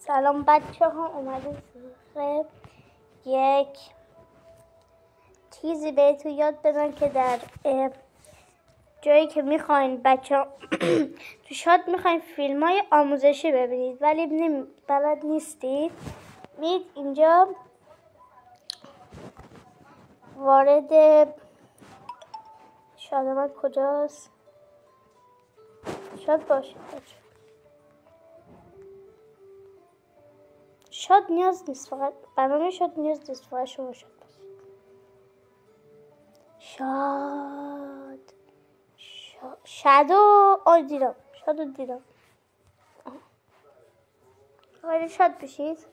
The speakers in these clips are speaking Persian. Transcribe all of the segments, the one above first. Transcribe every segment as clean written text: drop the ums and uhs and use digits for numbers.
سلام بچه ها، اومدیم سراغ یک چیزی بهتون یاد بدم که در جایی که میخواین بچه ها تو شاد میخواین فیلم های آموزشی ببینید ولی بلد نیستید، میید اینجا وارد شادمت کجاست؟ شاد باشید بچه. شاد نیاز نیست، فقط برنامه شاد نیاز نیست، فقط شما شاد باشید. شادو دیدم، شادو دیدم. آره شاد بشید.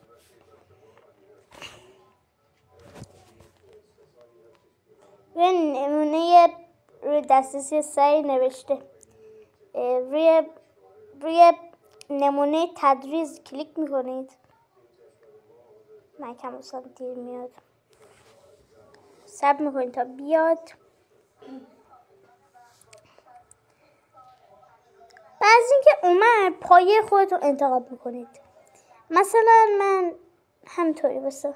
روی نمونه روی دسترسی سعی نوشته روی نمونه تدریس کلیک میکنید. من کم اصلا دیر میاد، صبر میکنید تا بیاد. بعد اینکه اومد پایه خودتون انتخاب میکنید. مثلا من همطوری بسه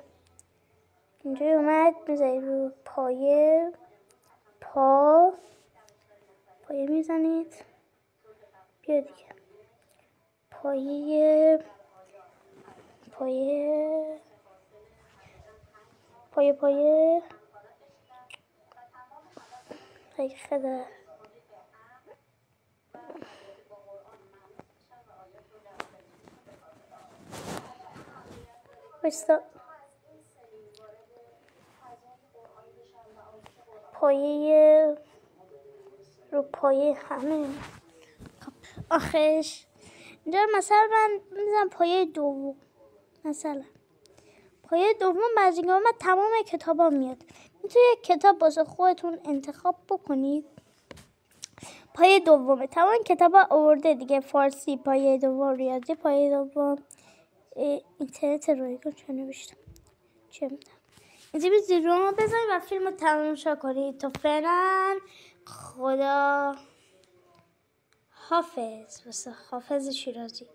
اینجوری اومد میذارید رو پایه میزنید. بیا دیگه پایه خدا بستا رو پایه همه آخرش اینجا مثلا من میزنم پایه دوم. مثلا پایه دوم بعضی من تمام کتابا میاد. میتونید کتاب واسه خودتون انتخاب بکنید. پایه دومه تمام کتابا آورده دیگه. فارسی پایه دوم، ریاضی پایه دوم، اینترنت رایگان چه نوشتم چه میدونم. اینجا بیزید رو بزنید و فیلم رو تماشا کنید. تا فعلا خدا حافظ. حافظ شیرازی.